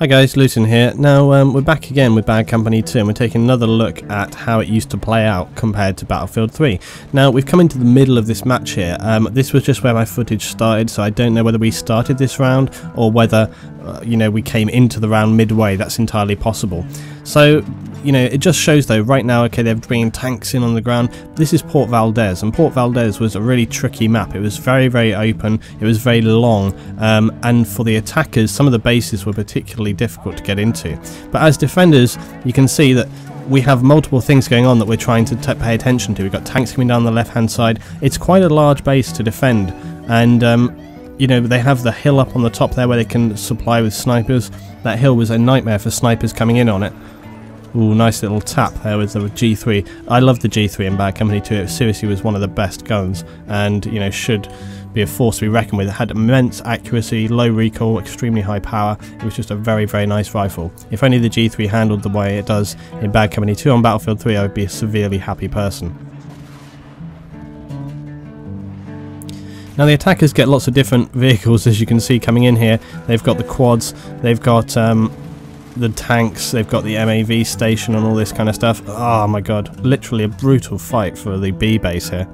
Hi guys, Luetin here. Now we're back again with Bad Company 2 and we're taking another look at how it used to play out compared to Battlefield 3. Now we've come into the middle of this match here. This was just where my footage started, so I don't know whether we started this round or whether you know, we came into the round midway. That's entirely possible. So you know, it just shows though right now, okay, they're bringing tanks in on the ground. This is Port Valdez, and Port Valdez was a really tricky map. It was very open, it was very long, and for the attackers some of the bases were particularly difficult to get into. But as defenders you can see that we have multiple things going on that we're trying to pay attention to. We've got tanks coming down the left hand side. It's quite a large base to defend, and you know, they have the hill up on the top there where they can supply with snipers. That hill was a nightmare for snipers coming in on it. Ooh, nice little tap there with the G3. I love the G3 in Bad Company 2. It seriously was one of the best guns, and you know, should be a force to be reckoned with. It had immense accuracy, low recoil, extremely high power. It was just a very nice rifle. If only the G3 handled the way it does in Bad Company 2 on Battlefield 3, I would be a severely happy person. Now the attackers get lots of different vehicles, as you can see coming in here. They've got the quads, they've got the tanks, they've got the MAV station and all this kind of stuff. Oh my god, literally a brutal fight for the B base here.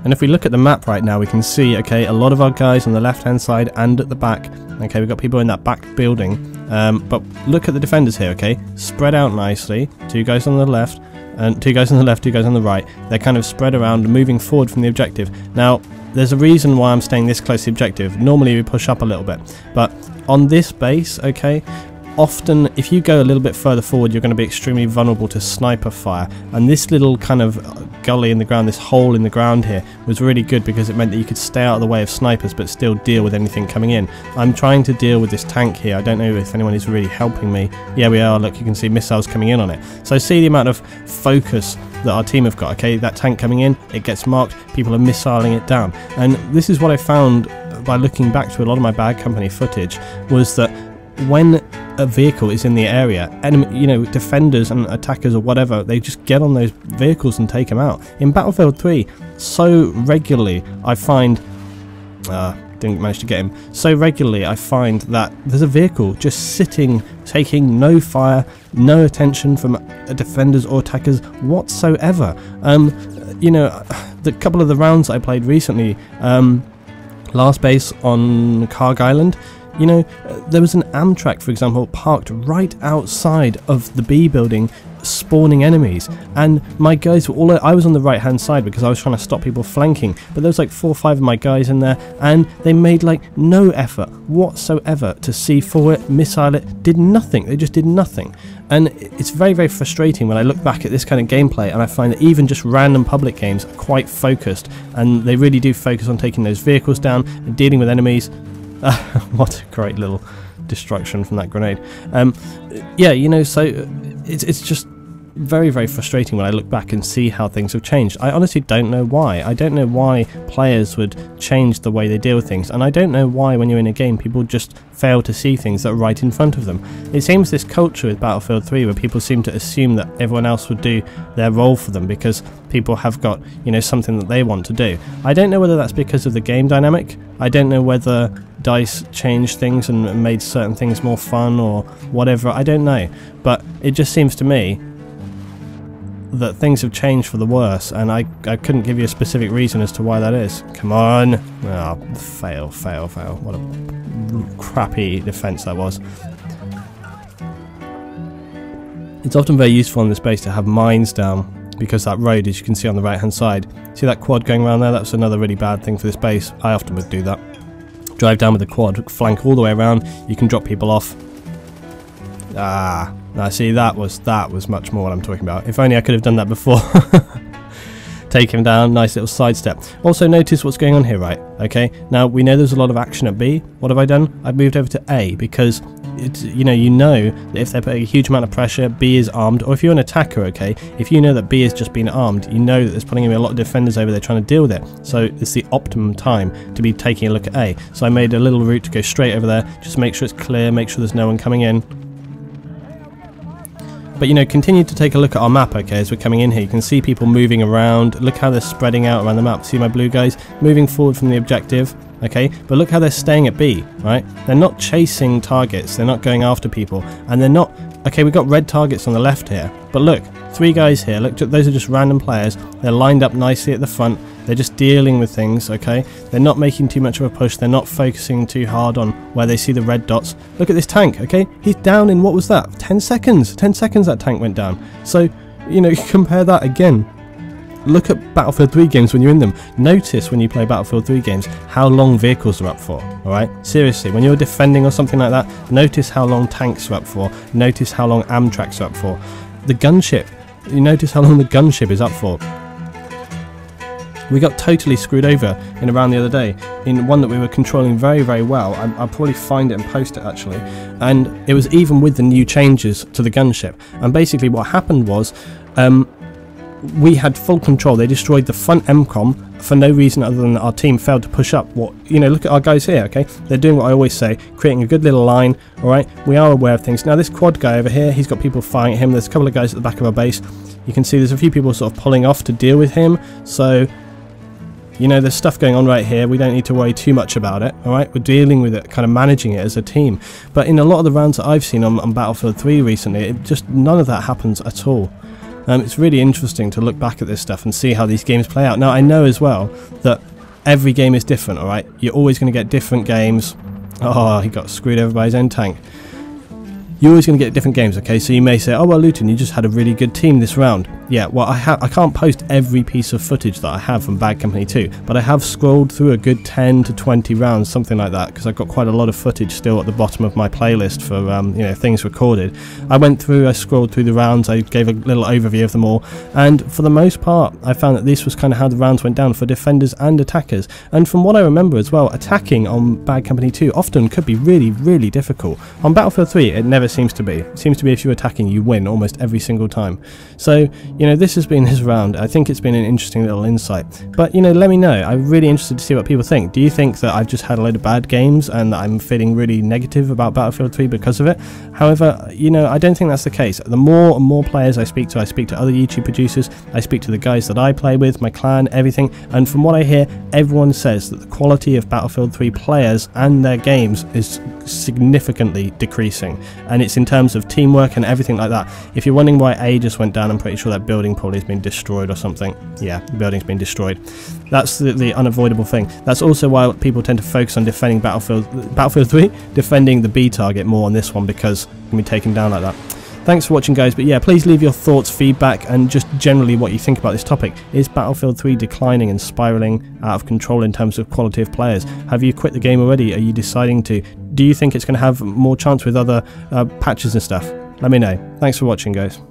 And if we look at the map right now, we can see, okay, a lot of our guys on the left hand side and at the back. Okay, we've got people in that back building, but look at the defenders here, okay, spread out nicely. Two guys on the left, and two guys on the left, two guys on the right. They're kind of spread around, moving forward from the objective. Now there's a reason why I'm staying this close to the objective. Normally we push up a little bit, but on this base, okay, often if you go a little bit further forward you're going to be extremely vulnerable to sniper fire, and this little kind of gully in the ground, this hole in the ground here, was really good because it meant that you could stay out of the way of snipers but still deal with anything coming in. I'm trying to deal with this tank here. I don't know if anyone is really helping me. Yeah, we are. Look, you can see missiles coming in on it. So see the amount of focus that our team have got. Okay, that tank coming in, it gets marked, people are missiling it down. And this is what I found by looking back to a lot of my Bad Company footage, was that when a vehicle is in the area, and you know, defenders and attackers or whatever, they just get on those vehicles and take them out. In Battlefield 3, so regularly I find didn't manage to get him. So regularly I find that there's a vehicle just sitting, taking no fire, no attention from defenders or attackers whatsoever. You know, the couple of the rounds I played recently, last base on Carg Island, you know, there was an Amtrak, for example, parked right outside of the B building, spawning enemies, and my guys were all, I was on the right hand side because I was trying to stop people flanking, but there was like 4 or 5 of my guys in there, and they made like no effort whatsoever to C4 it, missile it, did nothing. They just did nothing. And it's very frustrating when I look back at this kind of gameplay, and I find that even just random public games are quite focused, and they really do focus on taking those vehicles down and dealing with enemies. What a great little destruction from that grenade. Yeah, you know, so it's just very frustrating when I look back and see how things have changed. I honestly don't know why. I don't know why players would change the way they deal with things, and I don't know why when you're in a game people just fail to see things that are right in front of them. It seems this culture with Battlefield 3 where people seem to assume that everyone else would do their role for them because people have got, you know, something that they want to do. I don't know whether that's because of the game dynamic. I don't know whether DICE changed things and made certain things more fun or whatever. I don't know, but it just seems to me that things have changed for the worse, and I couldn't give you a specific reason as to why that is. Come on. Oh, fail. What a crappy defense that was. It's often very useful on this base to have mines down, because that road, as you can see on the right hand side, see that quad going around there? That's another really bad thing for this base. I often would do that. Drive down with the quad, flank all the way around, you can drop people off. Now see, that was much more what I'm talking about. If only I could have done that before. Take him down, nice little sidestep. Also notice what's going on here, right? Okay, now we know there's a lot of action at B. What have I done? I've moved over to A because it's, you know that if they're putting a huge amount of pressure, B is armed, or if you're an attacker, okay, if you know that B has just been armed, you know that there's putting a lot of defenders over there trying to deal with it. So it's the optimum time to be taking a look at A. So I made a little route to go straight over there, just make sure it's clear, make sure there's no one coming in. But you know, continue to take a look at our map, okay, as we're coming in here. You can see people moving around. Look how they're spreading out around the map. See my blue guys moving forward from the objective, okay, but look how they're staying at B, right? They're not chasing targets, they're not going after people, and they're not, okay, we've got red targets on the left here, but look, 3 guys here, look, those are just random players. They're lined up nicely at the front. They're just dealing with things, okay? They're not making too much of a push. They're not focusing too hard on where they see the red dots. Look at this tank, okay? He's down in, what was that? 10 seconds. 10 seconds that tank went down. So, you know, compare that again. Look at Battlefield 3 games when you're in them. Notice when you play Battlefield 3 games how long vehicles are up for, alright? Seriously, when you're defending or something like that, notice how long tanks are up for. Notice how long Amtraks are up for. The gunship, you notice how long the gunship is up for. We got totally screwed over in a round the other day in one that we were controlling very, very well. I'll probably find it and post it actually. And it was even with the new changes to the gunship. And basically what happened was we had full control. They destroyed the front MCOM for no reason other than our team failed to push up. What, you know, look at our guys here, okay? They're doing what I always say, creating a good little line, alright? We are aware of things. Now this quad guy over here, he's got people firing at him. There's a couple of guys at the back of our base. You can see there's a few people sort of pulling off to deal with him. So, you know, there's stuff going on right here. We don't need to worry too much about it, alright? We're dealing with it, kind of managing it as a team. But in a lot of the rounds that I've seen on Battlefield 3 recently, it just, none of that happens at all. It's really interesting to look back at this stuff and see how these games play out. Now, I know as well that every game is different, alright? You're always going to get different games. Oh, he got screwed over by his own tank. You're always going to get different games, okay? So you may say, oh, well, Luetin, you just had a really good team this round. Yeah, well, I can't post every piece of footage that I have from Bad Company 2, but I have scrolled through a good 10 to 20 rounds, something like that, because I've got quite a lot of footage still at the bottom of my playlist for, you know, things recorded. I scrolled through the rounds, I gave a little overview of them all, and for the most part, I found that this was kind of how the rounds went down for defenders and attackers. And from what I remember as well, attacking on Bad Company 2 often could be really, really difficult. On Battlefield 3, it never seems to be. It seems to be if you're attacking, you win almost every single time. So, you know, this has been this round. I think it's been an interesting little insight. But, you know, let me know. I'm really interested to see what people think. Do you think that I've just had a load of bad games and that I'm feeling really negative about Battlefield 3 because of it? However, you know, I don't think that's the case. The more and more players I speak to other YouTube producers, I speak to the guys that I play with, my clan, everything, and from what I hear, everyone says that the quality of Battlefield 3 players and their games is significantly decreasing, and it's in terms of teamwork and everything like that. If you're wondering why A just went down, I'm pretty sure that building probably has been destroyed or something. Yeah, the building's been destroyed. That's the unavoidable thing. That's also why people tend to focus on defending Battlefield 3, defending the B target more on this one, because it can be taken down like that. Thanks for watching, guys, but yeah, please leave your thoughts, feedback, and just generally what you think about this topic. Is Battlefield 3 declining and spiraling out of control in terms of quality of players? Have you quit the game already? Are you deciding to? Do you think it's going to have more chance with other patches and stuff? Let me know. Thanks for watching, guys.